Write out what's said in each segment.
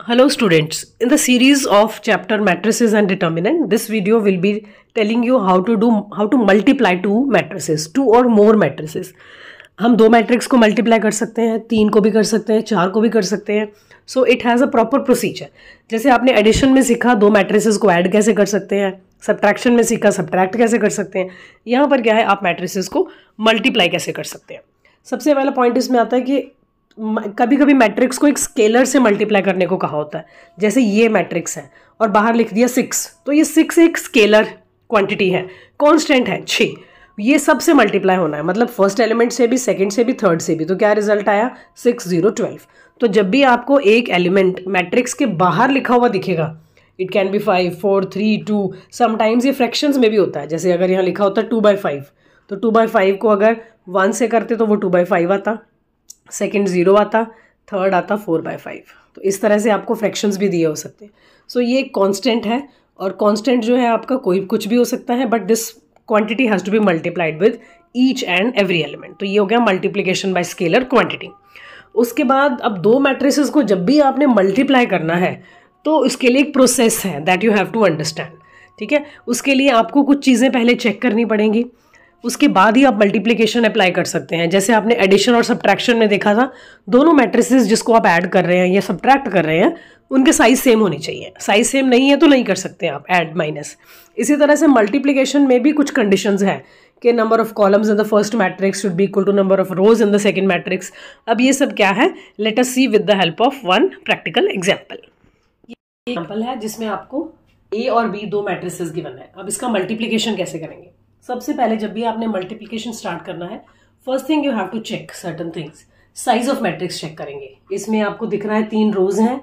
Hello students, in the series of chapter matrices and determinant, this video will be telling you how to multiply two matrices, two or more matrices. हम दो matrix को multiply कर सकते हैं, तीन को भी कर सकते हैं, चार को भी कर सकते हैं. So it has a proper procedure. जैसे आपने एडिशन में सीखा दो मैट्रिसेस को ऐड कैसे कर सकते हैं, सब्ट्रैक्शन में सीखा सब्ट्रैक्ट कैसे कर सकते हैं, यहाँ पर क्या है आप मैट्रिसेस को मल्टीप्लाई कैसे कर सकते हैं. सबसे पहला पॉइंट इसमें आता है कि कभी कभी मैट्रिक्स को एक स्केलर से मल्टीप्लाई करने को कहा होता है. जैसे ये मैट्रिक्स है और बाहर लिख दिया 6, तो ये 6 एक स्केलर क्वांटिटी है, कांस्टेंट है 6, ये सब से मल्टीप्लाई होना है. मतलब फर्स्ट एलिमेंट से भी, सेकंड से भी, थर्ड से भी. तो क्या रिजल्ट आया 6 0 12. तो जब भी आपको एक एलिमेंट मैट्रिक्स के बाहर लिखा हुआ दिखेगा, इट कैन बी 5 4 3 2, समटाइम्स ये फ्रैक्शंस में भी होता है. जैसे अगर यहाँ लिखा होता है 2/5, तो 2/5 को अगर 1 से करते तो वो 2/5 आता, सेकंड 0 आता, थर्ड आता 4/5. तो इस तरह से आपको फ्रैक्शंस भी दिए हो सकते हैं. सो ये एक कांस्टेंट है और कांस्टेंट जो है आपका कोई कुछ भी हो सकता है, but this quantity has to be multiplied with each and every element. तो ये हो गया मल्टीप्लिकेशन बाय स्केलर क्वांटिटी. उसके बाद अब दो मैट्रिसेस को जब भी आपने मल्टीप्लाई करना है तो इसके लिए एक प्रोसेस है that you have to understand. ठीक है, उसके लिए आपको कुछ चीज़ें पहले चेक करनी पड़ेंगी, उसके बाद ही आप मल्टीप्लिकेशन अप्लाई कर सकते हैं. जैसे आपने एडिशन और सब्ट्रैक्शन में देखा था, दोनों मैट्रिसेस जिसको आप ऐड कर रहे हैं या सब्ट्रैक्ट कर रहे हैं उनके साइज सेम होनी चाहिए. साइज सेम नहीं है तो नहीं कर सकते आप ऐड माइनस. इसी तरह से मल्टीप्लिकेशन में भी कुछ कंडीशंस हैं कि number of columns in the first matrix should be equal to number of rows in the second matrix. अब ये सब क्या है, let us see with the help of one practical example. ये एग्जाम्पल है जिसमें आपको ए और बी दो मैट्रिसेस गिवन है. अब इसका मल्टीप्लिकेशन कैसे करेंगे. सबसे पहले जब भी आपने मल्टीप्लिकेशन स्टार्ट करना है, first thing you have to check certain things. Size of matrix check करेंगे. इसमें आपको दिख रहा है 3 रोज हैं,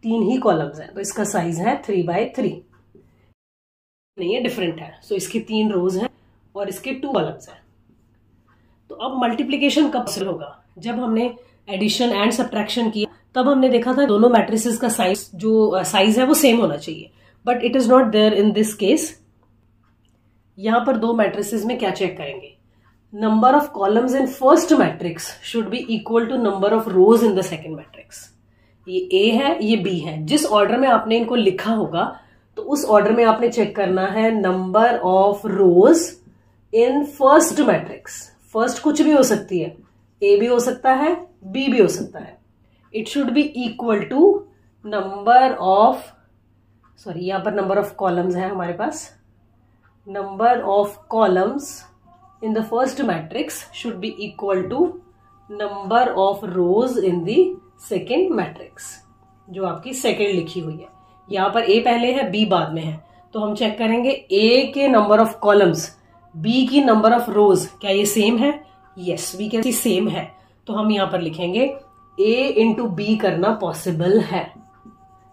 3 ही कॉलम्स हैं, तो इसका साइज है 3/3. नहीं है, डिफरेंट है. सो इसके 3 रोज हैं और इसके 2 कॉलम्स हैं. तो अब मल्टीप्लिकेशन कब से होगा, जब हमने एडिशन एंड सब्ट्रैक्शन किया तब हमने देखा था दोनों मैट्रिसेस का साइज जो साइज है वो सेम होना चाहिए, but it is not there in this case. यहां पर दो मैट्रिसेस में क्या चेक करेंगे, number of columns in first matrix should be equal to number of rows in the second matrix. ये ए है, ये बी है. जिस ऑर्डर में आपने इनको लिखा होगा तो उस ऑर्डर में आपने चेक करना है number of rows in first matrix. First कुछ भी हो सकती है, ए भी हो सकता है, बी भी हो सकता है. It should be equal to number of, sorry यहां पर नंबर ऑफ कॉलम्स है हमारे पास, number of columns in the first matrix should be equal to number of rows in the second matrix. जो आपकी सेकेंड लिखी हुई है, यहाँ पर A पहले है, B बाद में है, तो हम चेक करेंगे A के नंबर ऑफ कॉलम्स, B की नंबर ऑफ रोज, क्या ये सेम है. Yes, we can see same है. तो हम यहाँ पर लिखेंगे A इंटू B करना पॉसिबल है.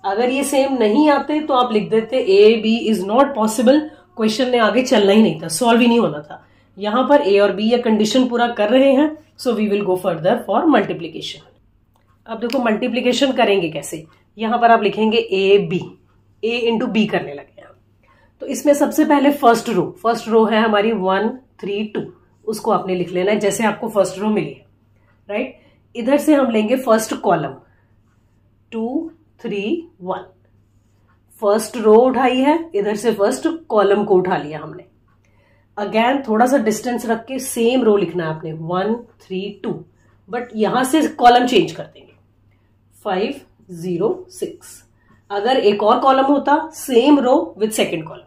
अगर ये सेम नहीं आते तो आप लिख देते A B is not possible. Question ने आगे चलना ही नहीं था, सॉल्व ही नहीं होना था. यहां पर ए और बी ये कंडीशन पूरा कर रहे हैं, so we will go further for multiplication. अब देखो मल्टीप्लिकेशन करेंगे कैसे. यहां पर आप लिखेंगे A B, A into B करने लगे हैं. तो इसमें सबसे पहले फर्स्ट रो है हमारी 1 3 2, उसको आपने लिख लेना है जैसे आपको फर्स्ट रो मिली है, राइट. इधर से हम लेंगे फर्स्ट कॉलम 2 3 1. फर्स्ट रो उठाई है, इधर से फर्स्ट कॉलम को उठा लिया हमने. अगेन थोड़ा सा डिस्टेंस रख के सेम रो लिखना है आपने 1 3 2, बट यहां से कॉलम चेंज कर देंगे 5 0 6. अगर एक और कॉलम होता same row with second column.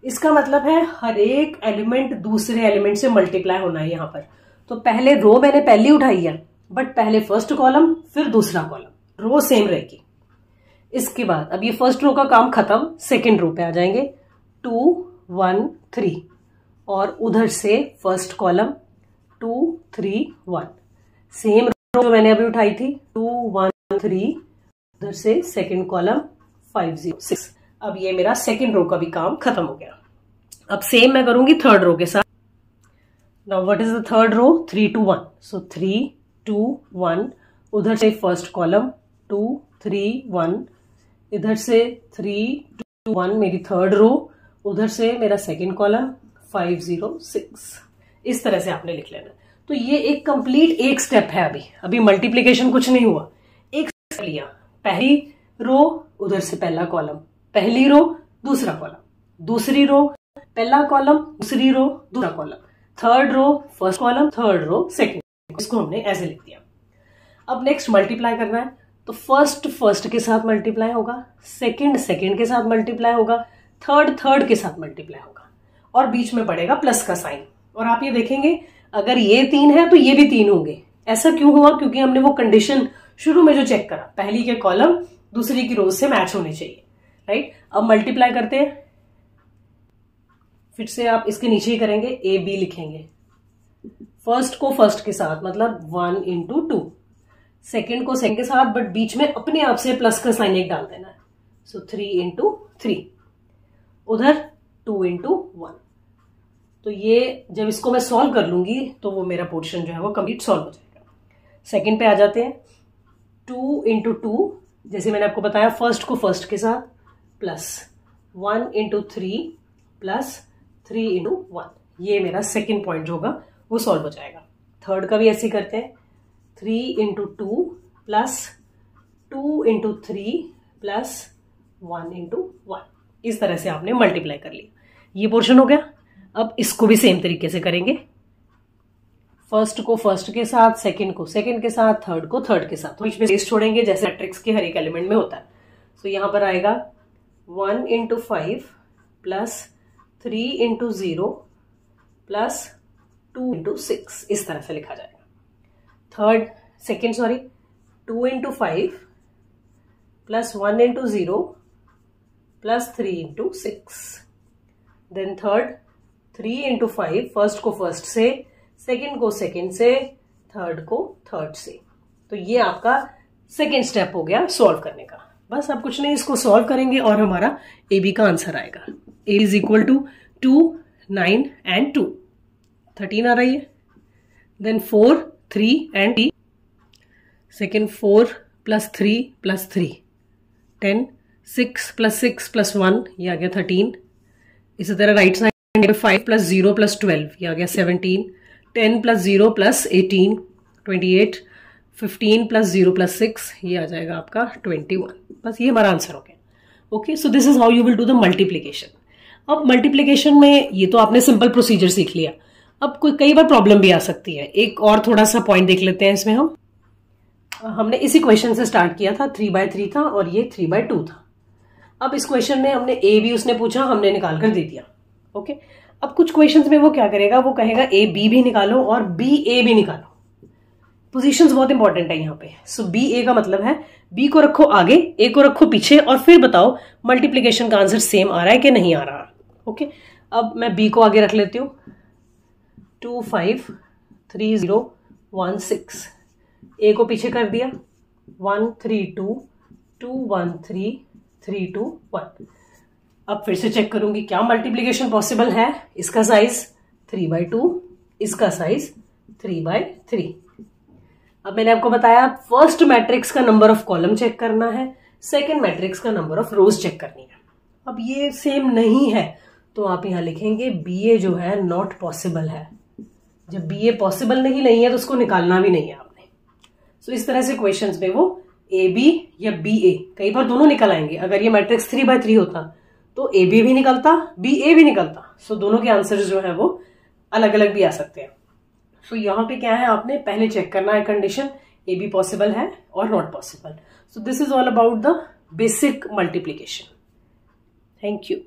इसका मतलब है हर एक एलिमेंट दूसरे एलिमेंट से मल्टीप्लाई होना है यहां पर. तो पहले रो मैंने पहली उठाई है, बट पहले फर्स्ट कॉलम फिर दूसरा कॉलम, रो सेम रहेगी. इसके बाद अब ये फर्स्ट रो का काम खत्म, सेकेंड रो पे आ जाएंगे 2 1 3, और उधर से फर्स्ट कॉलम 2 3 1, सेम रो जो मैंने अभी उठाई थी 2 1 3, उधर से सेकेंड कॉलम 5 0 6. अब ये मेरा सेकेंड रो का भी काम खत्म हो गया. अब सेम मैं करूंगी थर्ड रो के साथ. Now what is the third row, 3 2 1. So 3 2 1, उधर से फर्स्ट कॉलम 2 3 1, इधर से 3 2 1 मेरी थर्ड रो, उधर से मेरा सेकेंड कॉलम 5 0 6. इस तरह से आपने लिख लेना. तो ये एक कंप्लीट एक स्टेप है. अभी मल्टीप्लिकेशन कुछ नहीं हुआ, एक स्टेप लिया. पहली रो उधर से पहला कॉलम, पहली रो दूसरा कॉलम, दूसरी रो पहला कॉलम, दूसरी रो दूसरा column, third row first column, third row second. इसको हमने ऐसे लिख दिया। अब नेक्स्ट मल्टीप्लाई करना है, तो फर्स्ट के साथ मल्टीप्लाई होगा, सेकंड के साथ मल्टीप्लाई होगा, थर्ड के साथ मल्टीप्लाई होगा, और बीच में पड़ेगा प्लस का साइन। और आप ये देखेंगे अगर ये 3 है तो ये भी 3 होंगे। ऐसा क्यों हुआ? क्योंकि हमने वो कंडीशन शुरू में जो चेक करा, पहली के कॉलम दूसरी की रोज से मैच होने चाहिए, राइट। अब मल्टीप्लाई करते हैं, फिर से आप इसके नीचे ही करेंगे, ए बी लिखेंगे। फर्स्ट को फर्स्ट के साथ मतलब 1 into 2, सेकेंड को सेकेंड के साथ, बट बीच में अपने आप से प्लस का साइन एक डाल देना है। सो 3 into 3, उधर 2 into 1। तो ये जब इसको मैं सॉल्व कर लूंगी तो वो मेरा पोर्शन जो है वो कंप्लीट सॉल्व हो जाएगा। सेकेंड पे आ जाते हैं, 2 into 2, जैसे मैंने आपको बताया फर्स्ट को फर्स्ट के साथ, प्लस 1 into 3 प्लस 3 into 1। ये मेरा सेकेंड पॉइंट जो होगा वो सॉल्व हो जाएगा। थर्ड का भी ऐसे ही करते हैं, 3 into 2 plus 2 into 3 plus 1 into 1। इस तरह से आपने मल्टीप्लाई कर लिया, ये पोर्शन हो गया। अब इसको भी सेम तरीके से करेंगे, फर्स्ट को फर्स्ट के साथ, सेकंड को सेकंड के साथ, थर्ड को थर्ड के साथ, तो बीच में स्पेस छोड़ेंगे जैसे मैट्रिक्स के हर एक एलिमेंट में होता है। तो यहां पर आएगा 1 into 5 plus 3 into 0 plus 2 into 6, इस तरह से लिखा जाएगा। Second 2 into 5 plus 1 into 0 plus 3 into 6। Then third 3 into 5, first को फर्स्ट से, सेकेंड को सेकेंड से, थर्ड को थर्ड से। तो ये आपका सेकेंड स्टेप हो गया सॉल्व करने का। बस अब कुछ नहीं, इसको सॉल्व करेंगे और हमारा ए बी का आंसर आएगा। A is equal to 2, 9 and 2, 13 आ रही है। Then 4, 3 and 3, second 4 plus 3 plus 3, 10, 6 plus 6 plus 1, ये आ गया 13। इसी तरह राइट साइड 5 प्लस 0 प्लस 12, ये आ गया 17, 10 प्लस 0 प्लस 18, 28, 15 प्लस 0 प्लस 6, ये आ जाएगा आपका 21। बस ये हमारा आंसर हो गया। Okay, so this is how you will do the multiplication. अब मल्टीप्लीकेशन में ये तो आपने सिंपल प्रोसीजर सीख लिया। अब कई बार प्रॉब्लम भी आ सकती है। एक और थोड़ा सा पॉइंट देख लेते हैं इसमें। हमने इसी क्वेश्चन से स्टार्ट किया था, 3/3 था और ये 3/2 था। अब इस क्वेश्चन में हमने ए बी उसने पूछा, हमने निकाल कर दे दिया। ओके, अब कुछ क्वेश्चंस में वो क्या करेगा, वो कहेगा ए बी भी निकालो और बी ए भी निकालो। पोजीशंस बहुत इंपॉर्टेंट है यहाँ पे। सो बी ए का मतलब है बी को रखो आगे, ए को रखो पीछे, और फिर बताओ मल्टीप्लीकेशन का आंसर सेम आ रहा है कि नहीं आ रहा। ओके, अब मैं बी को आगे रख लेती हूँ, 2 5 3 0 1 6, ए को पीछे कर दिया, 1 3 2 2 1 3 3 2 1। अब फिर से चेक करूंगी क्या मल्टीप्लीकेशन पॉसिबल है। इसका साइज 3/2, इसका साइज 3/3। अब मैंने आपको बताया फर्स्ट मैट्रिक्स का नंबर ऑफ कॉलम चेक करना है, सेकंड मैट्रिक्स का नंबर ऑफ रोज चेक करनी है। अब ये सेम नहीं है तो आप यहां लिखेंगे बी ए जो है नॉट पॉसिबल है। जब बी ए पॉसिबल नहीं है तो उसको निकालना भी नहीं है आपने। सो इस तरह से क्वेश्चंस में वो ए बी या बी ए, कई बार दोनों निकल आएंगे। अगर ये मैट्रिक्स 3/3 होता तो ए बी भी निकलता, बी ए भी निकलता। सो दोनों के आंसर्स जो है वो अलग अलग भी आ सकते हैं। सो यहाँ पे क्या है, आपने पहले चेक करना है कंडीशन, ए बी पॉसिबल है और not possible. So this is all about the basic multiplication. Thank you.